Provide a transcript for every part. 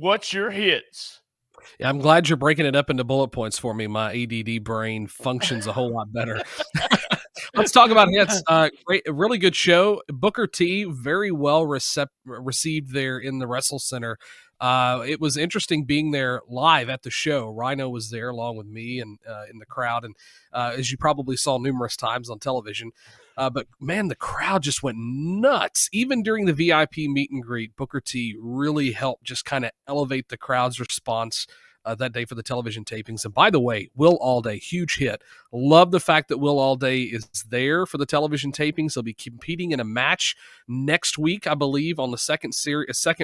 what's your hits? Yeah, I'm glad you're breaking it up into bullet points for me. My ADD brain functions a whole lot better. Let's talk about hits. Great, a really good show. Booker T, very well received there in the Wrestle Center. It was interesting being there live at the show. Rhino was there along with me and in the crowd, and as you probably saw numerous times on television. But man, the crowd just went nuts. Even during the VIP meet and greet, Booker T really helped just kind of elevate the crowd's response that day for the television tapings. And by the way, Will Allday, huge hit. Love the fact that Will Allday is there for the television tapings. He'll be competing in a match next week, I believe, on the second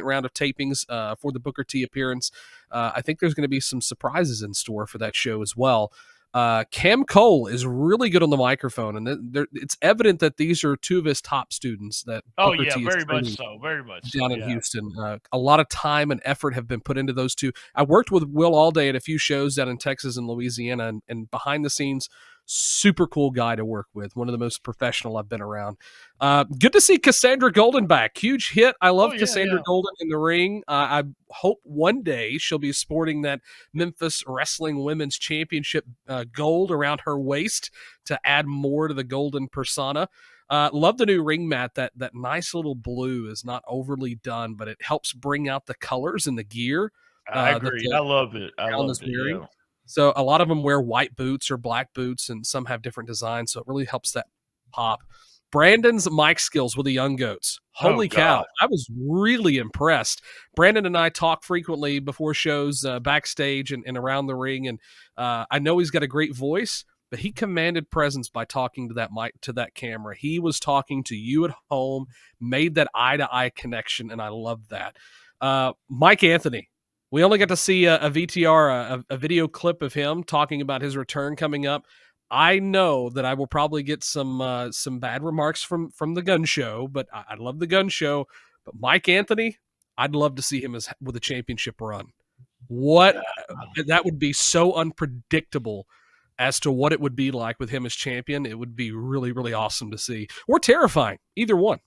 round of tapings for the Booker T appearance. I think there's going to be some surprises in store for that show as well. Cam Cole is really good on the microphone, and it's evident that these are two of his top students that Booker T is very much training so, very much down so, in Houston. A lot of time and effort have been put into those two. I worked with Will Allday at a few shows down in Texas and Louisiana, and behind the scenes, super cool guy to work with. One of the most professional I've been around. Good to see Cassandra Golden back. Huge hit. I love Cassandra Golden in the ring. I hope one day she'll be sporting that Memphis Wrestling Women's Championship gold around her waist to add more to the Golden persona. Love the new ring mat. That nice little blue is not overly done, but it helps bring out the colors and the gear. I agree. I love it. I love it. Yeah. So a lot of them wear white boots or black boots, and some have different designs. So it really helps that pop. Brandon's mic skills with the Young Goats. Holy cow. I was really impressed. Brandon and I talk frequently before shows, backstage and around the ring. And I know he's got a great voice, but he commanded presence by talking to that mic, to that camera. He was talking to you at home, made that eye-to-eye connection, and I love that. Mike Anthony. We only got to see a VTR, a video clip of him talking about his return coming up. I know that I will probably get some bad remarks from the Gun Show, but I love the Gun Show. But Mike Anthony, I'd love to see him with a championship run. That would be so unpredictable as to what it would be like with him as champion. It would be really, really awesome to see, or terrifying, either one.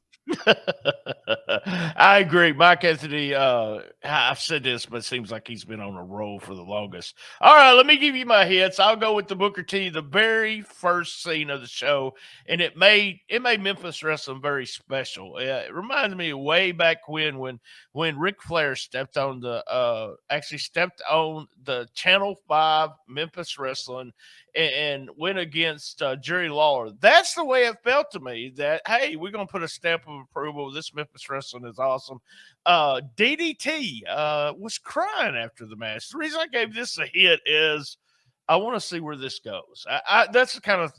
I agree. Mike Anthony, I've said this, but it seems like he's been on a roll for the longest. All right, let me give you my hits. I'll go with the Booker T, the very first scene of the show, and it made Memphis Wrestling very special. It reminds me of way back when Ric Flair stepped on the Channel 5 Memphis Wrestling and went against Jerry Lawler. That's the way it felt to me, that, hey, we're going to put a stamp of approval. This Memphis Wrestling is awesome. DDT was crying after the match. The reason I gave this a hit is I want to see where this goes. That's the kind of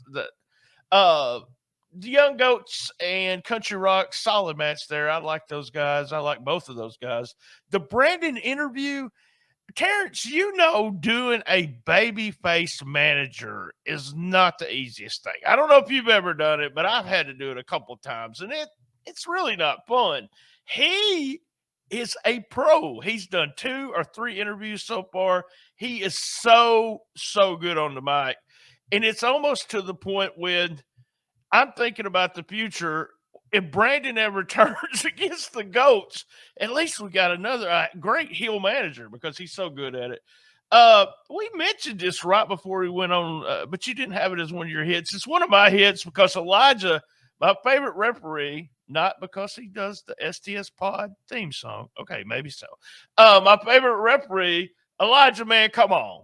the Young Goats and Country Rock, solid match there. I like those guys. I like both of those guys. The Brandon interview, Terrence, doing a babyface manager is not the easiest thing. I don't know if you've ever done it, but I've had to do it a couple of times, and it's really not fun. He is a pro. He's done 2 or 3 interviews so far. He is so good on the mic, and it's almost to the point when I'm thinking about the future. If Brandon ever turns against the Goats, at least we got another great heel manager because he's so good at it. We mentioned this right before we went on, but you didn't have it as one of your hits. It's one of my hits because Elijah, my favorite referee, not because he does the STS Pod theme song. Okay, maybe so. My favorite referee, Elijah, man, come on.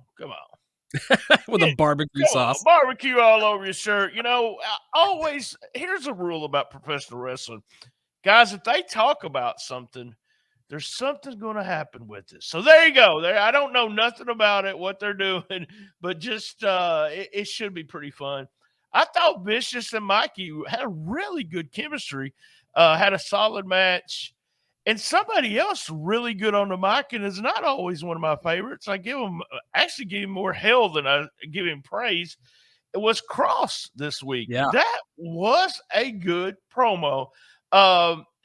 With a barbecue sauce. Barbecue all over your shirt. Here's a rule about professional wrestling. Guys, if they talk about something, there's something going to happen with it. So there you go. I don't know nothing about it, what they're doing, but just it should be pretty fun. I thought Vicious and Mikey had a really good chemistry, had a solid match. And somebody else really good on the mic and is not always one of my favorites. I give him more hell than I give him praise. It was Cross this week. Yeah. That was a good promo.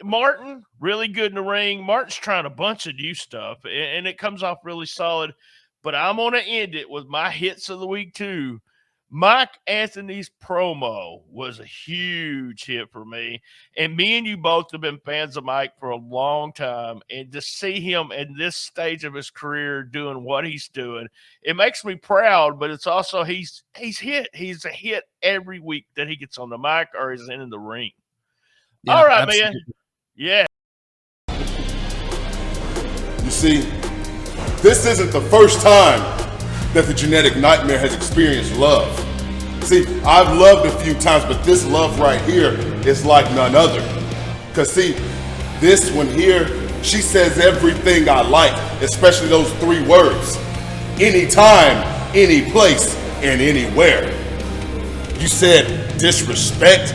Martin, really good in the ring. Martin's trying a bunch of new stuff, and it comes off really solid. But I'm going to end it with my hits of the week, too. Mike Anthony's promo was a huge hit for me. And me and you both have been fans of Mike for a long time. And to see him in this stage of his career doing what he's doing, it makes me proud, but it's also he's hit. He's a hit every week that he gets on the mic or is in the ring. Yeah, all right, absolutely. man. Yeah. You see, this isn't the first time that the genetic nightmare has experienced love. See, I've loved a few times, but this love right here is like none other. Cause see, this one here, she says everything I like, especially those 3 words. Anytime, any place, and anywhere. You said disrespect?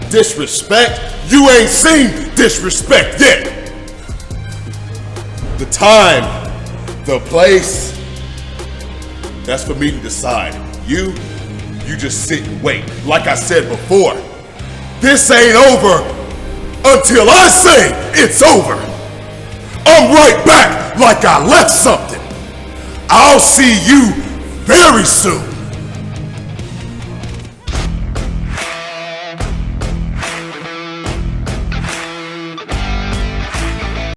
Disrespect? You ain't seen disrespect yet. The time, the place, that's for me to decide. You just sit and wait. Like I said before, this ain't over until I say it's over. I'm right back like I left something. I'll see you very soon.